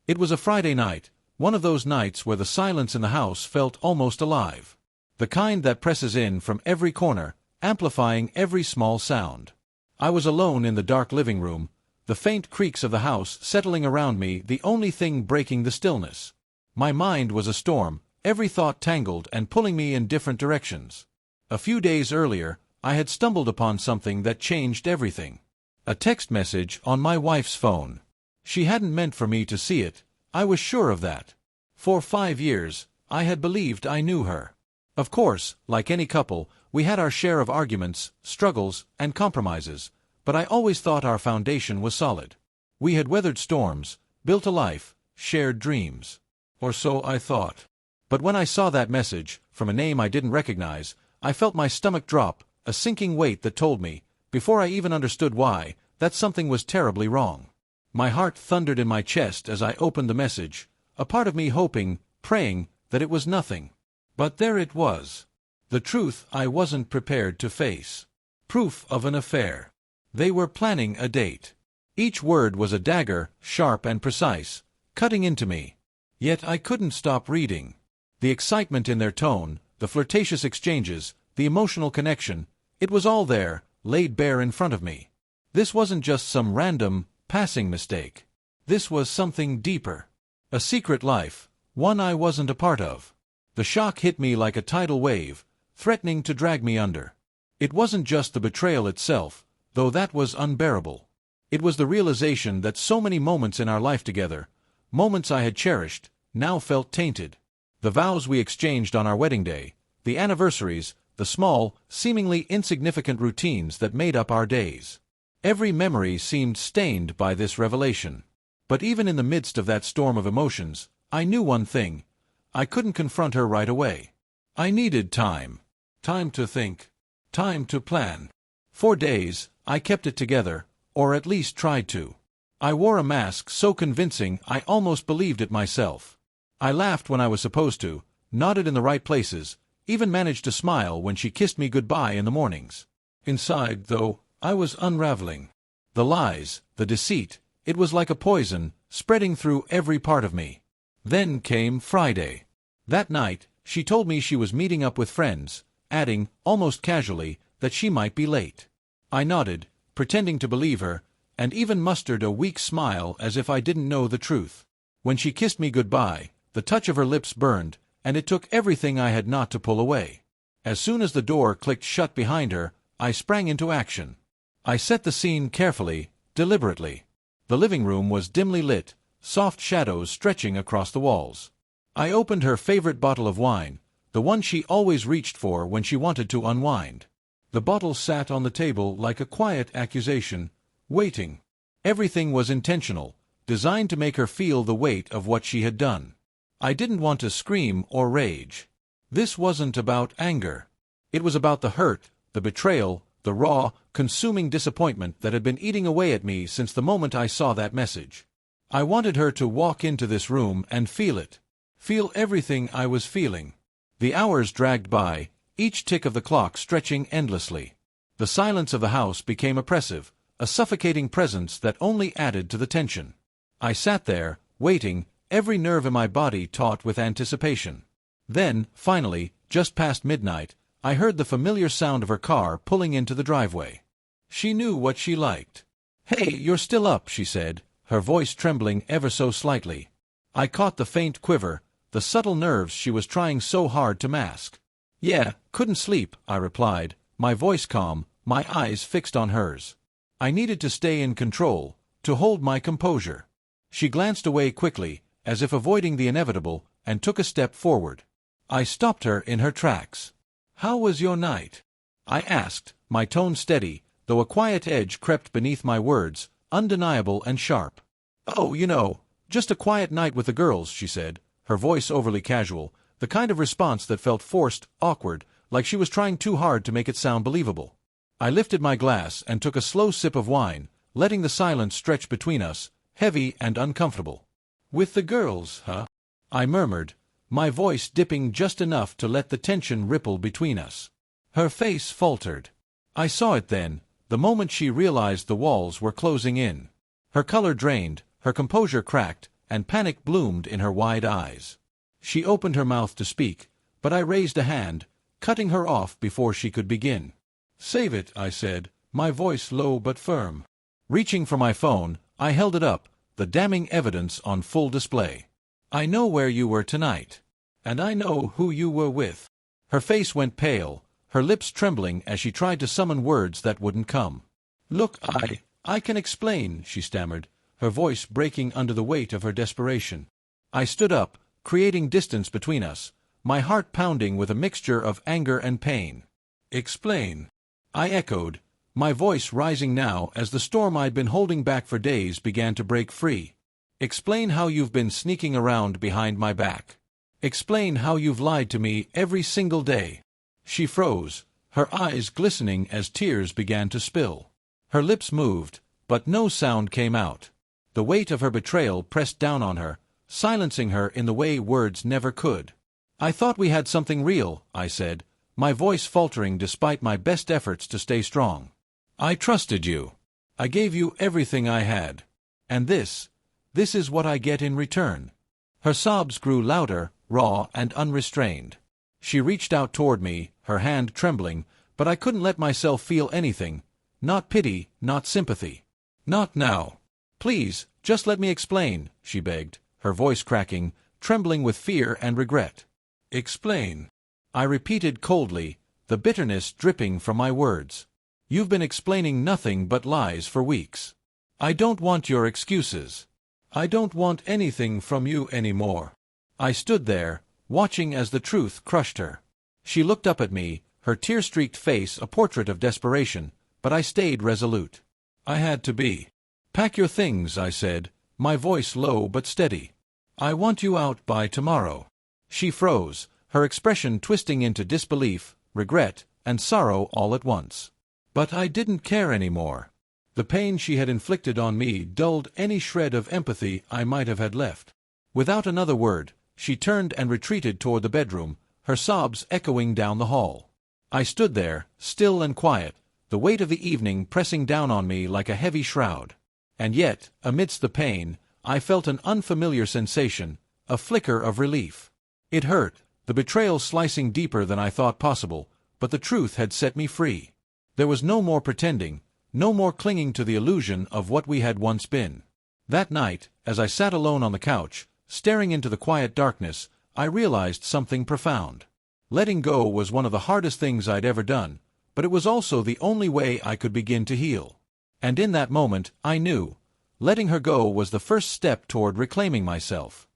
It was a Friday night, one of those nights where the silence in the house felt almost alive. The kind that presses in from every corner, amplifying every small sound. I was alone in the dark living room, the faint creaks of the house settling around me the only thing breaking the stillness. My mind was a storm, every thought tangled and pulling me in different directions. A few days earlier, I had stumbled upon something that changed everything. A text message on my wife's phone. She hadn't meant for me to see it, I was sure of that. For 5 years, I had believed I knew her. Of course, like any couple, we had our share of arguments, struggles, and compromises, but I always thought our foundation was solid. We had weathered storms, built a life, shared dreams. Or so I thought. But when I saw that message, from a name I didn't recognize, I felt my stomach drop, a sinking weight that told me, before I even understood why, that something was terribly wrong. My heart thundered in my chest as I opened the message, a part of me hoping, praying, that it was nothing. But there it was. The truth I wasn't prepared to face. Proof of an affair. They were planning a date. Each word was a dagger, sharp and precise, cutting into me. Yet I couldn't stop reading. The excitement in their tone, the flirtatious exchanges, the emotional connection, it was all there, laid bare in front of me. This wasn't just some random, passing mistake. This was something deeper. A secret life, one I wasn't a part of. The shock hit me like a tidal wave, threatening to drag me under. It wasn't just the betrayal itself, though that was unbearable. It was the realization that so many moments in our life together, moments I had cherished, now felt tainted. The vows we exchanged on our wedding day, the anniversaries, the small, seemingly insignificant routines that made up our days. Every memory seemed stained by this revelation. But even in the midst of that storm of emotions, I knew one thing. I couldn't confront her right away. I needed time. Time to think. Time to plan. For days, I kept it together, or at least tried to. I wore a mask so convincing I almost believed it myself. I laughed when I was supposed to, nodded in the right places, even managed to smile when she kissed me goodbye in the mornings. Inside, though, I was unraveling. The lies, the deceit, it was like a poison, spreading through every part of me. Then came Friday. That night, she told me she was meeting up with friends, adding, almost casually, that she might be late. I nodded, pretending to believe her, and even mustered a weak smile as if I didn't know the truth. When she kissed me goodbye, the touch of her lips burned, and it took everything I had not to pull away. As soon as the door clicked shut behind her, I sprang into action. I set the scene carefully, deliberately. The living room was dimly lit, soft shadows stretching across the walls. I opened her favorite bottle of wine, the one she always reached for when she wanted to unwind. The bottle sat on the table like a quiet accusation, waiting. Everything was intentional, designed to make her feel the weight of what she had done. I didn't want to scream or rage. This wasn't about anger. It was about the hurt, the betrayal, the raw, consuming disappointment that had been eating away at me since the moment I saw that message. I wanted her to walk into this room and feel it. Feel everything I was feeling. The hours dragged by, each tick of the clock stretching endlessly. The silence of the house became oppressive, a suffocating presence that only added to the tension. I sat there, waiting, every nerve in my body taut with anticipation. Then, finally, just past midnight, I heard the familiar sound of her car pulling into the driveway. She knew what she liked. "Hey, you're still up," she said, her voice trembling ever so slightly. I caught the faint quiver, the subtle nerves she was trying so hard to mask. "Yeah, couldn't sleep," I replied, my voice calm, my eyes fixed on hers. I needed to stay in control, to hold my composure. She glanced away quickly, as if avoiding the inevitable, and took a step forward. I stopped her in her tracks. "How was your night?" I asked, my tone steady, though a quiet edge crept beneath my words, undeniable and sharp. "Oh, just a quiet night with the girls," she said, her voice overly casual, the kind of response that felt forced, awkward, like she was trying too hard to make it sound believable. I lifted my glass and took a slow sip of wine, letting the silence stretch between us, heavy and uncomfortable. "With the girls, huh?" I murmured, my voice dipping just enough to let the tension ripple between us. Her face faltered. I saw it then, the moment she realized the walls were closing in. Her color drained, her composure cracked, and panic bloomed in her wide eyes. She opened her mouth to speak, but I raised a hand, cutting her off before she could begin. "Save it," I said, my voice low but firm. Reaching for my phone, I held it up, the damning evidence on full display. "I know where you were tonight. And I know who you were with." Her face went pale, her lips trembling as she tried to summon words that wouldn't come. "Look, I can explain," she stammered, her voice breaking under the weight of her desperation. I stood up, creating distance between us, my heart pounding with a mixture of anger and pain. "Explain," I echoed, my voice rising now as the storm I'd been holding back for days began to break free. "Explain how you've been sneaking around behind my back. Explain how you've lied to me every single day." She froze, her eyes glistening as tears began to spill. Her lips moved, but no sound came out. The weight of her betrayal pressed down on her, silencing her in the way words never could. "I thought we had something real," I said, my voice faltering despite my best efforts to stay strong. "I trusted you. I gave you everything I had. And this is what I get in return." Her sobs grew louder, raw, and unrestrained. She reached out toward me, her hand trembling, but I couldn't let myself feel anything. Not pity, not sympathy. "Not now. Please, just let me explain," she begged, her voice cracking, trembling with fear and regret. "Explain," I repeated coldly, the bitterness dripping from my words. "You've been explaining nothing but lies for weeks. I don't want your excuses. I don't want anything from you anymore." I stood there, watching as the truth crushed her. She looked up at me, her tear-streaked face a portrait of desperation, but I stayed resolute. "I had to be." "Pack your things," I said, my voice low but steady. "I want you out by tomorrow." She froze, her expression twisting into disbelief, regret, and sorrow all at once. But I didn't care anymore. The pain she had inflicted on me dulled any shred of empathy I might have had left. Without another word, she turned and retreated toward the bedroom, her sobs echoing down the hall. I stood there, still and quiet, the weight of the evening pressing down on me like a heavy shroud. And yet, amidst the pain, I felt an unfamiliar sensation, a flicker of relief. It hurt, the betrayal slicing deeper than I thought possible, but the truth had set me free. There was no more pretending, no more clinging to the illusion of what we had once been. That night, as I sat alone on the couch, staring into the quiet darkness, I realized something profound. Letting go was one of the hardest things I'd ever done, but it was also the only way I could begin to heal. And in that moment, I knew, letting her go was the first step toward reclaiming myself.